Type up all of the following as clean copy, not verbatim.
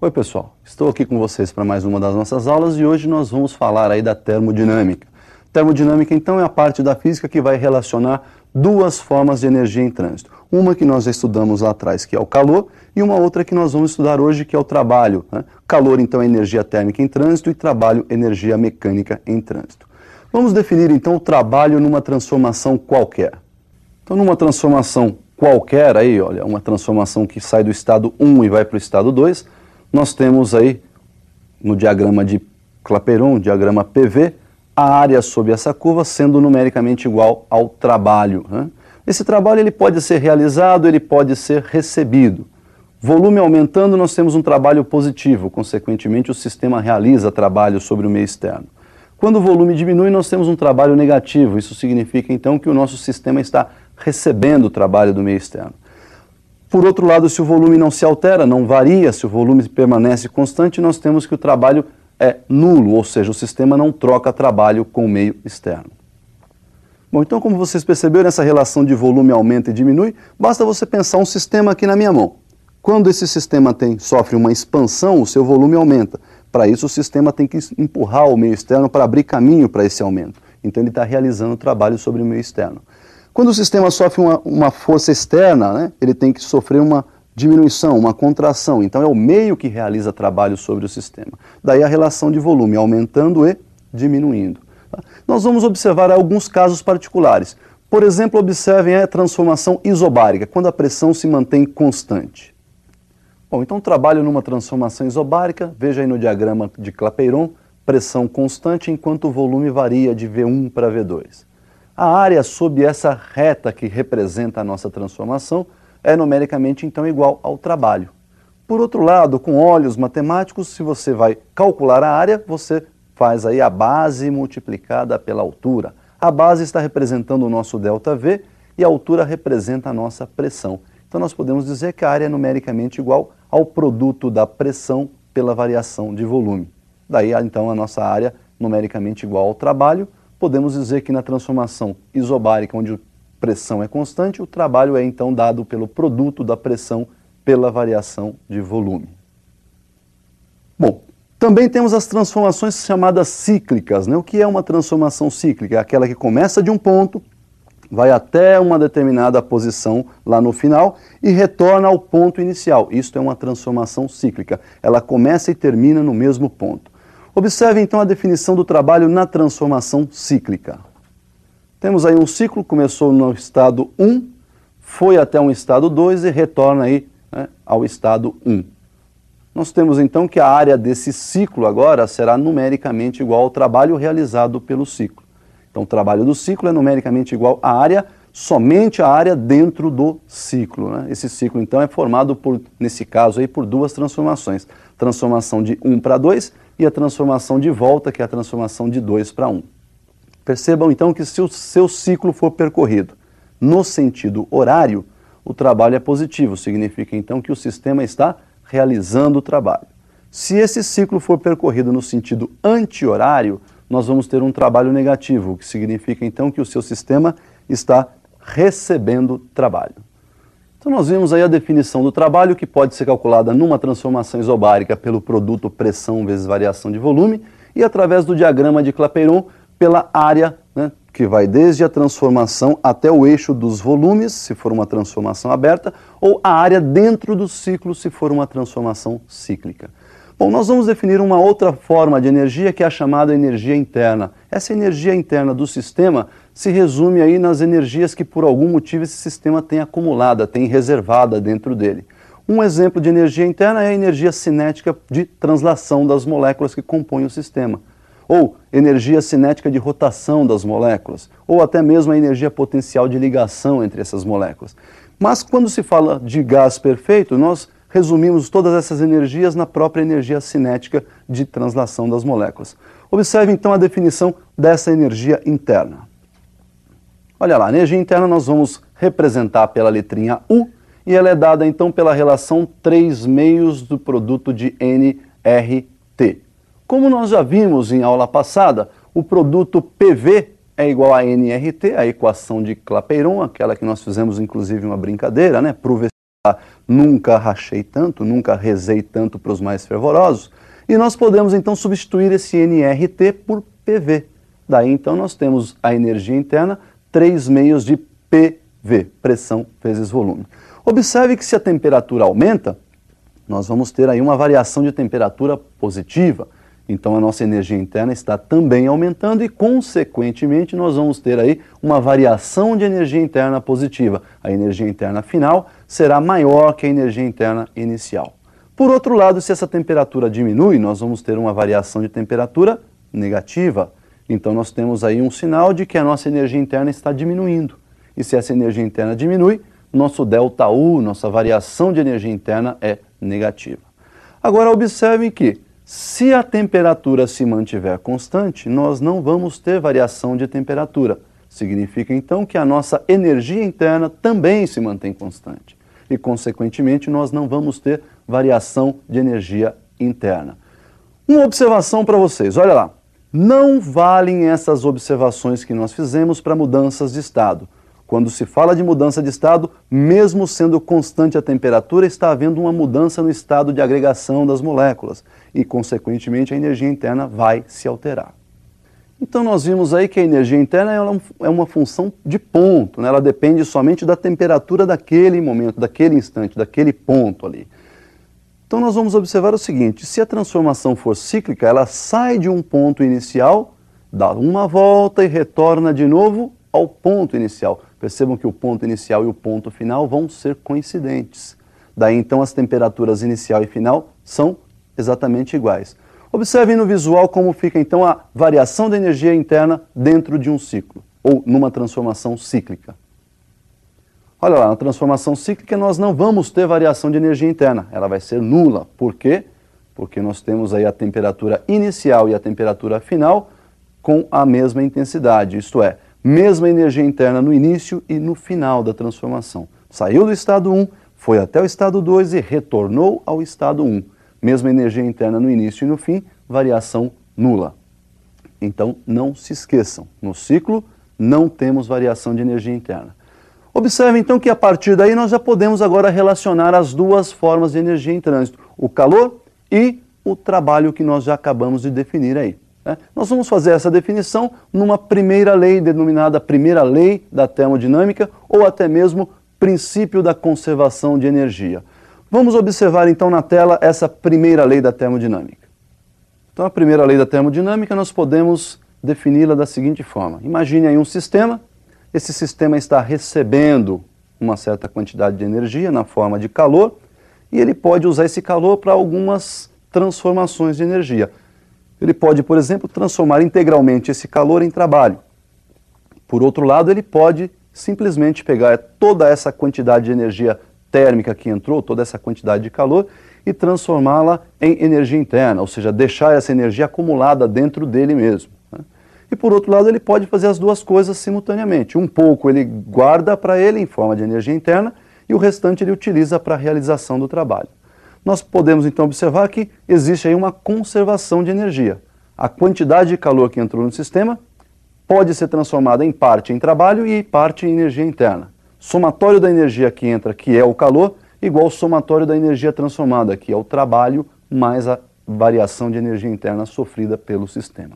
Oi pessoal, estou aqui com vocês para mais uma das nossas aulas e hoje nós vamos falar aí da termodinâmica. Termodinâmica então é a parte da física que vai relacionar duas formas de energia em trânsito. Uma que nós já estudamos lá atrás, que é o calor, e uma outra que nós vamos estudar hoje, que é o trabalho, né? Calor então é energia térmica em trânsito e trabalho energia mecânica em trânsito. Vamos definir então o trabalho numa transformação qualquer. Então numa transformação qualquer aí, olha, uma transformação que sai do estado 1 e vai para o estado 2, nós temos aí no diagrama de Clapeyron, diagrama PV, a área sob essa curva sendo numericamente igual ao trabalho, né? Esse trabalho ele pode ser realizado, ele pode ser recebido. Volume aumentando, nós temos um trabalho positivo, consequentemente o sistema realiza trabalho sobre o meio externo. Quando o volume diminui, nós temos um trabalho negativo, isso significa então que o nosso sistema está recebendo o trabalho do meio externo. Por outro lado, se o volume não se altera, não varia, se o volume permanece constante, nós temos que o trabalho é nulo, ou seja, o sistema não troca trabalho com o meio externo. Bom, então como vocês perceberam, essa relação de volume aumenta e diminui, basta você pensar um sistema aqui na minha mão. Quando esse sistema sofre uma expansão, o seu volume aumenta. Para isso, o sistema tem que empurrar o meio externo para abrir caminho para esse aumento. Então ele está realizando trabalho sobre o meio externo. Quando o sistema sofre uma força externa, né, ele tem que sofrer uma diminuição, uma contração. Então é o meio que realiza trabalho sobre o sistema. Daí a relação de volume aumentando e diminuindo. Tá? Nós vamos observar alguns casos particulares. Por exemplo, observem a transformação isobárica, quando a pressão se mantém constante. Bom, então trabalho numa transformação isobárica, veja aí no diagrama de Clapeyron, pressão constante enquanto o volume varia de V1 para V2. A área sob essa reta que representa a nossa transformação é numericamente então igual ao trabalho. Por outro lado, com olhos matemáticos, se você vai calcular a área, você faz aí a base multiplicada pela altura. A base está representando o nosso ΔV e a altura representa a nossa pressão. Então nós podemos dizer que a área é numericamente igual ao produto da pressão pela variação de volume. Daí então a nossa área numericamente igual ao trabalho. Podemos dizer que na transformação isobárica, onde a pressão é constante, o trabalho é então dado pelo produto da pressão pela variação de volume. Bom, também temos as transformações chamadas cíclicas, né? O que é uma transformação cíclica? É aquela que começa de um ponto, vai até uma determinada posição lá no final e retorna ao ponto inicial. Isto é uma transformação cíclica. Ela começa e termina no mesmo ponto. Observe então a definição do trabalho na transformação cíclica. Temos aí um ciclo, começou no estado 1, foi até um estado 2 e retorna aí, né, ao estado 1. Nós temos então que a área desse ciclo agora será numericamente igual ao trabalho realizado pelo ciclo. Então o trabalho do ciclo é numericamente igual à área, somente a área dentro do ciclo, né? Esse ciclo então é formado por, nesse caso aí, por duas transformações. Transformação de 1 para 2 e a transformação de volta, que é a transformação de 2 para 1. Percebam então que se o seu ciclo for percorrido no sentido horário, o trabalho é positivo, significa então que o sistema está realizando o trabalho. Se esse ciclo for percorrido no sentido anti-horário, nós vamos ter um trabalho negativo, o que significa então que o seu sistema está recebendo trabalho. Então nós vimos aí a definição do trabalho, que pode ser calculada numa transformação isobárica pelo produto pressão vezes variação de volume e através do diagrama de Clapeyron pela área, né, que vai desde a transformação até o eixo dos volumes, se for uma transformação aberta, ou a área dentro do ciclo, se for uma transformação cíclica. Bom, nós vamos definir uma outra forma de energia que é a chamada energia interna. Essa energia interna do sistema se resume aí nas energias que por algum motivo esse sistema tem acumulada, tem reservada dentro dele. Um exemplo de energia interna é a energia cinética de translação das moléculas que compõem o sistema, ou energia cinética de rotação das moléculas, ou até mesmo a energia potencial de ligação entre essas moléculas. Mas quando se fala de gás perfeito, nós resumimos todas essas energias na própria energia cinética de translação das moléculas. Observe então a definição dessa energia interna. Olha lá, a energia interna nós vamos representar pela letrinha U e ela é dada então pela relação 3/2 do produto de nRT. Como nós já vimos em aula passada, o produto PV é igual a nRT, a equação de Clapeyron, aquela que nós fizemos inclusive uma brincadeira, né, para o vestibular. nunca rachei tanto, nunca rezei tanto para os mais fervorosos, e nós podemos então substituir esse nRT por PV. Daí então nós temos a energia interna 3 meios de PV, pressão vezes volume. Observe que se a temperatura aumenta, nós vamos ter aí uma variação de temperatura positiva. Então a nossa energia interna está também aumentando e, consequentemente, nós vamos ter aí uma variação de energia interna positiva. A energia interna final será maior que a energia interna inicial. Por outro lado, se essa temperatura diminui, nós vamos ter uma variação de temperatura negativa. Então nós temos aí um sinal de que a nossa energia interna está diminuindo. E se essa energia interna diminui, nosso ΔU, nossa variação de energia interna é negativa. Agora observe que, se a temperatura se mantiver constante, nós não vamos ter variação de temperatura. Significa então que a nossa energia interna também se mantém constante. E, consequentemente, nós não vamos ter variação de energia interna. Uma observação para vocês, olha lá. Não valem essas observações que nós fizemos para mudanças de estado. Quando se fala de mudança de estado, mesmo sendo constante a temperatura, está havendo uma mudança no estado de agregação das moléculas e, consequentemente, a energia interna vai se alterar. Então nós vimos aí que a energia interna é uma função de ponto, né? Ela depende somente da temperatura daquele momento, daquele instante, daquele ponto ali. Então nós vamos observar o seguinte, se a transformação for cíclica, ela sai de um ponto inicial, dá uma volta e retorna de novo ao ponto inicial. Percebam que o ponto inicial e o ponto final vão ser coincidentes. Daí então as temperaturas inicial e final são exatamente iguais. Observem no visual como fica então a variação da energia interna dentro de um ciclo, ou numa transformação cíclica. Olha lá, na transformação cíclica nós não vamos ter variação de energia interna, ela vai ser nula. Por quê? Porque nós temos aí a temperatura inicial e a temperatura final com a mesma intensidade, isto é, mesma energia interna no início e no final da transformação. Saiu do estado 1, foi até o estado 2 e retornou ao estado 1. Mesma energia interna no início e no fim, variação nula. Então não se esqueçam, no ciclo não temos variação de energia interna. Observe então que a partir daí nós já podemos agora relacionar as duas formas de energia em trânsito, o calor e o trabalho que nós já acabamos de definir aí. Nós vamos fazer essa definição numa primeira lei, denominada primeira lei da termodinâmica, ou até mesmo princípio da conservação de energia. Vamos observar então na tela essa primeira lei da termodinâmica. Então a primeira lei da termodinâmica nós podemos defini-la da seguinte forma. Imagine aí um sistema, esse sistema está recebendo uma certa quantidade de energia na forma de calor, e ele pode usar esse calor para algumas transformações de energia. Ele pode, por exemplo, transformar integralmente esse calor em trabalho. Por outro lado, ele pode simplesmente pegar toda essa quantidade de energia térmica que entrou, toda essa quantidade de calor, e transformá-la em energia interna, ou seja, deixar essa energia acumulada dentro dele mesmo. E por outro lado, ele pode fazer as duas coisas simultaneamente. Um pouco ele guarda para ele em forma de energia interna e o restante ele utiliza para a realização do trabalho. Nós podemos então observar que existe aí uma conservação de energia. A quantidade de calor que entrou no sistema pode ser transformada em parte em trabalho e parte em energia interna. Somatório da energia que entra, que é o calor, igual ao somatório da energia transformada, que é o trabalho, mais a variação de energia interna sofrida pelo sistema.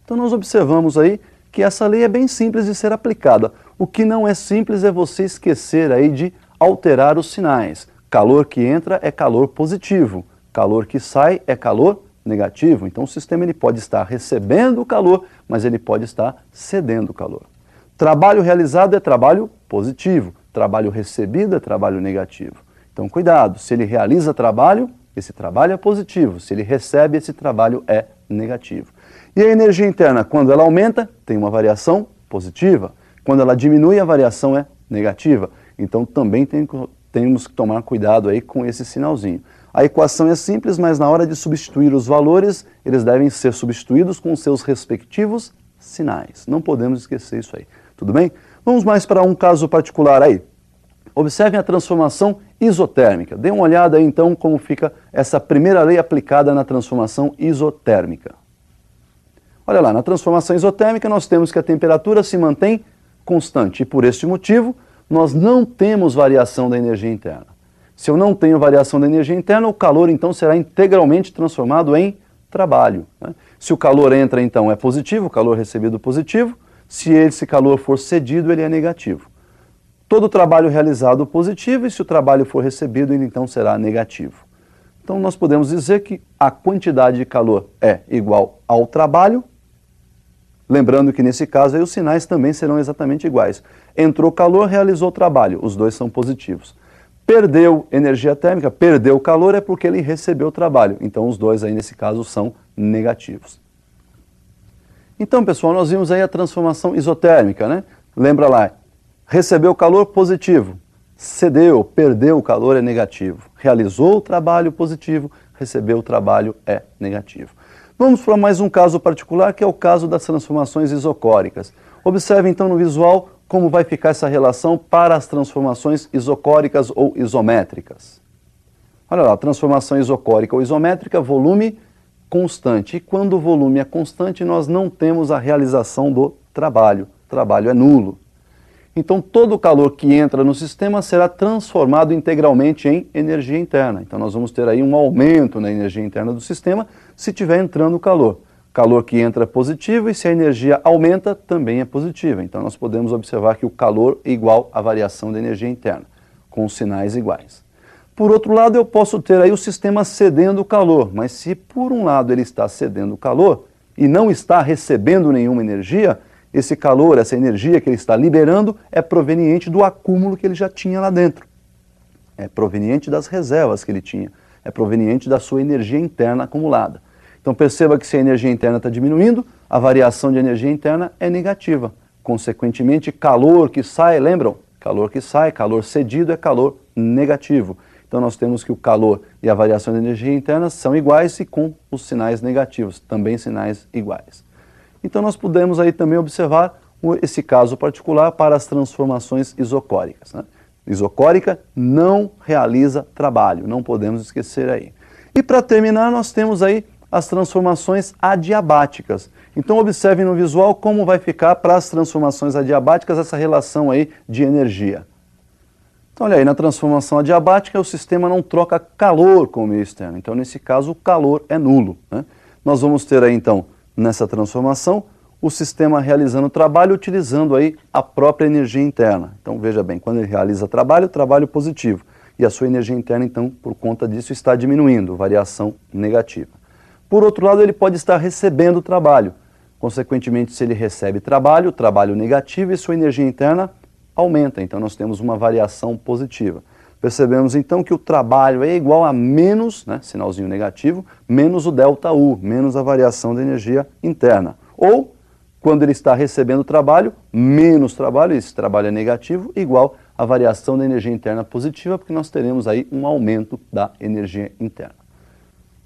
Então nós observamos aí que essa lei é bem simples de ser aplicada. O que não é simples é você esquecer aí de alterar os sinais. Calor que entra é calor positivo, calor que sai é calor negativo. Então o sistema ele pode estar recebendo o calor, mas ele pode estar cedendo o calor. Trabalho realizado é trabalho positivo, trabalho recebido é trabalho negativo. Então cuidado, se ele realiza trabalho, esse trabalho é positivo, se ele recebe, esse trabalho é negativo. E a energia interna, quando ela aumenta, tem uma variação positiva. Quando ela diminui, a variação é negativa. Então também temos que tomar cuidado aí com esse sinalzinho. A equação é simples, mas na hora de substituir os valores, eles devem ser substituídos com seus respectivos sinais. Não podemos esquecer isso aí. Tudo bem? Vamos mais para um caso particular aí. Observem a transformação isotérmica. Dê uma olhada aí então como fica essa primeira lei aplicada na transformação isotérmica. Olha lá, na transformação isotérmica nós temos que a temperatura se mantém constante e por este motivo nós não temos variação da energia interna. Se eu não tenho variação da energia interna, o calor então será integralmente transformado em trabalho, né? Se o calor entra então é positivo, o calor recebido positivo, se esse calor for cedido ele é negativo. Todo o trabalho realizado positivo e se o trabalho for recebido ele então será negativo. Então nós podemos dizer que a quantidade de calor é igual ao trabalho, lembrando que nesse caso aí os sinais também serão exatamente iguais. Entrou calor, realizou trabalho, os dois são positivos. Perdeu energia térmica, perdeu calor é porque ele recebeu trabalho, então os dois aí nesse caso são negativos. Então pessoal, nós vimos aí a transformação isotérmica, né? Lembra lá, recebeu calor positivo, cedeu, perdeu o calor é negativo, realizou o trabalho positivo, recebeu o trabalho é negativo. Vamos para mais um caso particular, que é o caso das transformações isocóricas. Observe então no visual como vai ficar essa relação para as transformações isocóricas ou isométricas. Olha lá, transformação isocórica ou isométrica, volume constante. E quando o volume é constante, nós não temos a realização do trabalho. O trabalho é nulo. Então, todo o calor que entra no sistema será transformado integralmente em energia interna. Então, nós vamos ter aí um aumento na energia interna do sistema se estiver entrando calor. Calor que entra é positivo e se a energia aumenta, também é positiva. Então, nós podemos observar que o calor é igual à variação da energia interna, com os sinais iguais. Por outro lado, eu posso ter aí o sistema cedendo calor, mas se por um lado ele está cedendo calor e não está recebendo nenhuma energia, esse calor, essa energia que ele está liberando é proveniente do acúmulo que ele já tinha lá dentro. É proveniente das reservas que ele tinha, é proveniente da sua energia interna acumulada. Então perceba que se a energia interna está diminuindo, a variação de energia interna é negativa. Consequentemente, calor que sai, lembram? Calor que sai, calor cedido é calor negativo. Então nós temos que o calor e a variação de energia interna são iguais e com os sinais negativos, também sinais iguais. Então nós podemos aí também observar esse caso particular para as transformações isocóricas, né? Isocórica não realiza trabalho, não podemos esquecer aí. E para terminar nós temos aí as transformações adiabáticas. Então observem no visual como vai ficar para as transformações adiabáticas essa relação aí de energia. Então olha aí, na transformação adiabática o sistema não troca calor com o meio externo, então nesse caso o calor é nulo, né? Nós vamos ter aí então, nessa transformação, o sistema realizando trabalho utilizando aí a própria energia interna. Então veja bem, quando ele realiza trabalho, trabalho positivo. E a sua energia interna então, por conta disso, está diminuindo, variação negativa. Por outro lado, ele pode estar recebendo trabalho. Consequentemente, se ele recebe trabalho, trabalho negativo e sua energia interna aumenta. Então nós temos uma variação positiva. Percebemos então que o trabalho é igual a menos, né, sinalzinho negativo, menos o ΔU, menos a variação da energia interna. Ou, quando ele está recebendo trabalho, menos trabalho, esse trabalho é negativo, igual a variação da energia interna positiva, porque nós teremos aí um aumento da energia interna.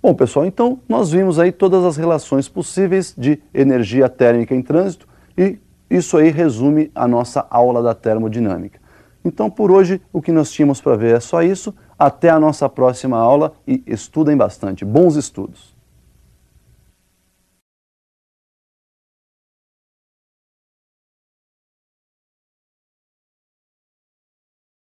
Bom, pessoal, então nós vimos aí todas as relações possíveis de energia térmica em trânsito e isso aí resume a nossa aula da termodinâmica. Então, por hoje, o que nós tínhamos para ver é só isso. Até a nossa próxima aula e estudem bastante. Bons estudos!